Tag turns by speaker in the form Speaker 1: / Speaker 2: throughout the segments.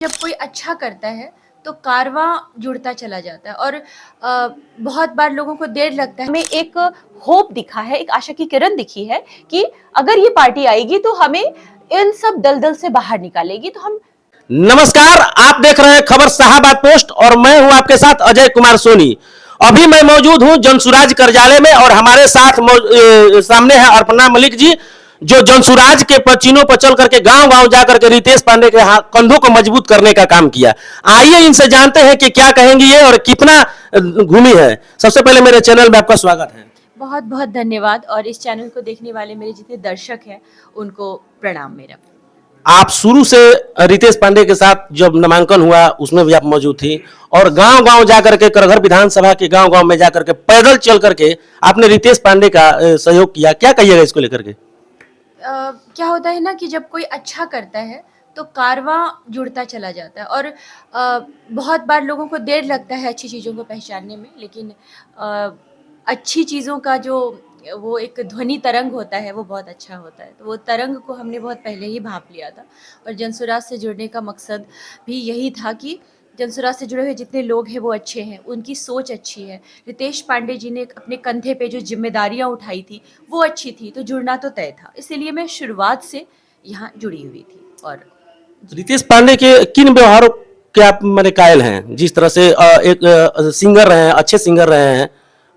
Speaker 1: जब कोई अच्छा करता है तो कारवां जुड़ता चला जाता है और बहुत बार लोगों को देर लगता है। हमें एक होप दिखा है, एक आशा की किरण दिखी है कि अगर ये पार्टी आएगी तो हमें इन सब दलदल से बाहर निकालेगी। तो हम
Speaker 2: नमस्कार, आप देख रहे हैं खबर शाहबाद पोस्ट और मैं हूं आपके साथ अजय कुमार सोनी। अभी मैं मौजूद हूं जनसुराज कार्यालय में और हमारे साथ सामने है अर्पणा मलिक जी, जो जनसुराज के पचिनों पर चल करके गांव गांव जाकर के रितेश पांडे के कंधों को मजबूत करने का काम किया। आइए इनसे जानते हैं कि क्या कहेंगी ये और कितना घूमी है। सबसे पहले मेरे चैनल में आपका स्वागत है।
Speaker 1: बहुत बहुत धन्यवाद और इस चैनल को देखने वाले मेरे जितने दर्शक हैं उनको प्रणाम मेरा।
Speaker 2: आप शुरू से रितेश पांडे के साथ जब नामांकन हुआ उसमें भी आप मौजूद थी और गांव गांव जाकर के करघर विधानसभा के गांव गांव में जाकर के पैदल चल करके आपने रितेश पांडे का सहयोग किया। क्या कहिएगा इसको लेकर के?
Speaker 1: क्या होता है ना कि जब कोई अच्छा करता है तो कारवां जुड़ता चला जाता है और बहुत बार लोगों को देर लगता है अच्छी चीज़ों को पहचानने में, लेकिन अच्छी चीज़ों का जो वो एक ध्वनि तरंग होता है वो बहुत अच्छा होता है। तो वो तरंग को हमने बहुत पहले ही भांप लिया था और जनसुराज से जुड़ने का मकसद भी यही था कि जनसुराज से जुड़े हुए जितने लोग हैं वो अच्छे हैं, उनकी सोच अच्छी है। रितेश पांडे जी ने अपने कंधे पे जो जिम्मेदारियां उठाई थी वो अच्छी थी, तो जुड़ना तो तय था। इसीलिए मैं शुरुआत से यहाँ जुड़ी हुई थी। और
Speaker 2: रितेश पांडे के किन व्यवहारों के आप मेरे कायल हैं? जिस तरह से एक सिंगर रहे हैं, अच्छे सिंगर रहे हैं,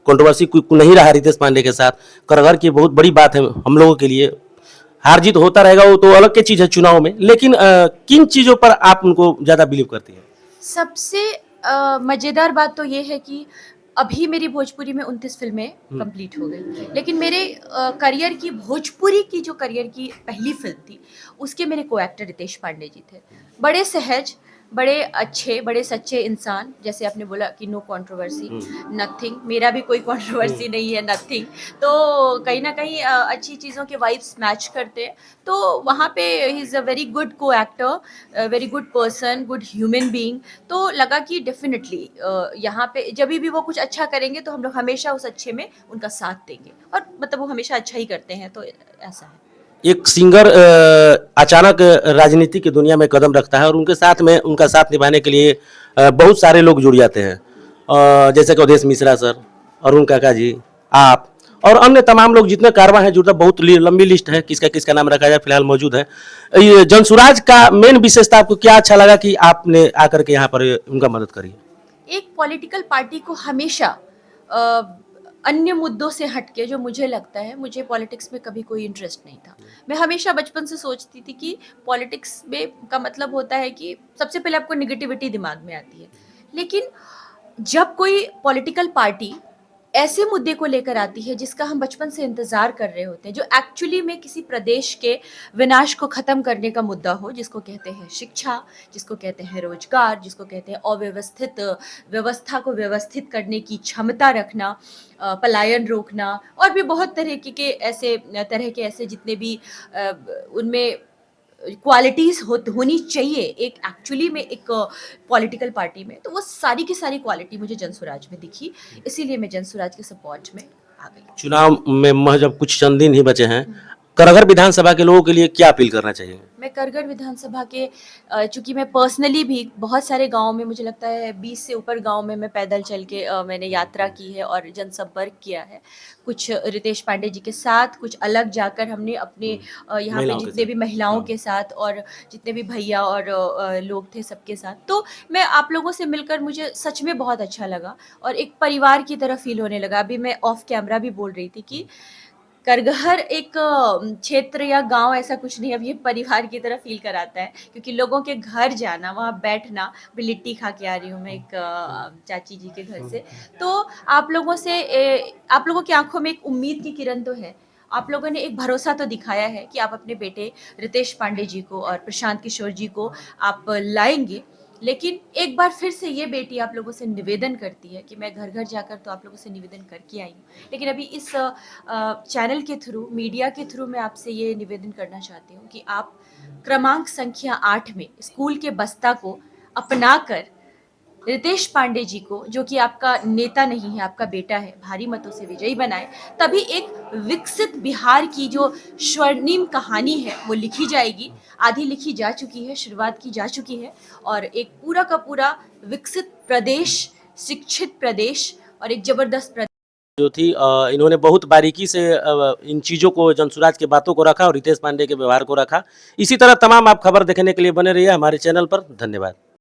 Speaker 2: कंट्रोवर्सी नहीं रहा रितेश पांडे के साथ। करघर की बहुत बड़ी बात है हम लोगों के लिए। हार जीत होता रहेगा, वो तो अलग की चीज है चुनाव में, लेकिन किन चीजों पर आप उनको ज्यादा बिलीव करती है?
Speaker 1: सबसे मज़ेदार बात तो ये है कि अभी मेरी भोजपुरी में 29 फ़िल्में कंप्लीट हो गई। लेकिन मेरे करियर की भोजपुरी की जो करियर की पहली फ़िल्म थी, उसके मेरे को एक्टर रितेश पांडे जी थे। बड़े सहज, बड़े अच्छे, बड़े सच्चे इंसान, जैसे आपने बोला कि नो कंट्रोवर्सी, नथिंग, मेरा भी कोई कंट्रोवर्सी नहीं है, नथिंग। तो कहीं न कहीं अच्छी चीज़ों के वाइब्स मैच करते हैं। तो वहाँ पे he is a very good co-actor, very good person, good human being. तो लगा कि डेफिनेटली यहाँ पे जभी भी वो कुछ अच्छा करेंगे तो हम लोग हमेशा उस अच्छे में उनका साथ देंगे और मतलब वो हमेशा अच्छा ही करते हैं, तो ऐसा है।
Speaker 2: एक सिंगर अचानक राजनीति की दुनिया में कदम रखता है और उनके साथ में उनका साथ निभाने के लिए बहुत सारे लोग जुड़ जाते हैं, जैसे कि अवधेश मिश्रा सर, अरुण काका जी, आप और अन्य तमाम लोग जितने कारवां हैं जुड़ता। बहुत लंबी लिस्ट है, किसका किसका नाम रखा जाए, फिलहाल मौजूद है। ये जनसुराज का मेन विशेषता आपको क्या अच्छा लगा कि आपने आकर के यहाँ पर उनका मदद करी?
Speaker 1: एक पॉलिटिकल पार्टी को हमेशा अ, अन्य मुद्दों से हटके, जो मुझे लगता है, मुझे पॉलिटिक्स में कभी कोई इंटरेस्ट नहीं था। मैं हमेशा बचपन से सोचती थी कि पॉलिटिक्स में का मतलब होता है कि सबसे पहले आपको नेगेटिविटी दिमाग में आती है। लेकिन जब कोई पॉलिटिकल पार्टी ऐसे मुद्दे को लेकर आती है जिसका हम बचपन से इंतज़ार कर रहे होते हैं, जो एक्चुअली में किसी प्रदेश के विनाश को ख़त्म करने का मुद्दा हो, जिसको कहते हैं शिक्षा, जिसको कहते हैं रोज़गार, जिसको कहते हैं अव्यवस्थित व्यवस्था को व्यवस्थित करने की क्षमता रखना, पलायन रोकना और भी बहुत तरह के ऐसे जितने भी उनमें क्वालिटीज़ होनी चाहिए एक एक्चुअली में एक पॉलिटिकल पार्टी में, तो वो सारी की सारी क्वालिटी मुझे जनसुराज में दिखी, इसीलिए मैं जनसुराज के सपोर्ट में आ गई।
Speaker 2: चुनाव में महज अब कुछ चंद दिन ही बचे हैं, करघर विधानसभा के लोगों के लिए क्या अपील करना चाहिए?
Speaker 1: मैं करगढ़ विधानसभा के चूँकि मैं पर्सनली भी बहुत सारे गाँव में, मुझे लगता है 20 से ऊपर गाँव में मैं पैदल चल के मैंने यात्रा की है और जनसंपर्क किया है। कुछ रितेश पांडे जी के साथ, कुछ अलग जाकर हमने अपने यहाँ पे
Speaker 2: महिलाओं के
Speaker 1: जितने
Speaker 2: साथ।
Speaker 1: भी महिलाओं
Speaker 2: हाँ।
Speaker 1: के साथ और जितने भी भैया और लोग थे सबके साथ। तो मैं आप लोगों से मिलकर मुझे सच में बहुत अच्छा लगा और एक परिवार की तरह फ़ील होने लगा। अभी मैं ऑफ कैमरा भी बोल रही थी कि करगहर एक क्षेत्र या गाँव ऐसा कुछ नहीं, अब ये परिवार की तरह फ़ील कराता है, क्योंकि लोगों के घर जाना, वहाँ बैठना, अभी लिट्टी खा के आ रही हूँ मैं एक चाची जी के घर से। तो आप लोगों की आँखों में एक उम्मीद की किरण तो है। आप लोगों ने एक भरोसा तो दिखाया है कि आप अपने बेटे रितेश पांडे जी को और प्रशांत किशोर जी को आप लाएँगे। लेकिन एक बार फिर से ये बेटी आप लोगों से निवेदन करती है कि मैं घर-घर जाकर तो आप लोगों से निवेदन करके आई हूँ। लेकिन अभी इस चैनल के थ्रू, मीडिया के थ्रू मैं आपसे ये निवेदन करना चाहती हूँ कि आप क्रमांक संख्या 8 में स्कूल के बस्ता को अपनाकर रितेश पांडे जी को, जो कि आपका नेता नहीं है, आपका बेटा है, भारी मतों से विजयी बनाए, तभी एक विकसित बिहार की जो स्वर्णिम कहानी है वो लिखी जाएगी। आधी लिखी जा चुकी है, शुरुआत की जा चुकी है, और एक पूरा का पूरा विकसित प्रदेश, शिक्षित प्रदेश और एक जबरदस्त प्रदेश
Speaker 2: जो थी इन्होंने बहुत बारीकी से इन चीज़ों को, जनसुराज की बातों को रखा और रितेश पांडे के व्यवहार को रखा। इसी तरह तमाम आप खबर देखने के लिए बने रहिए हमारे चैनल पर। धन्यवाद।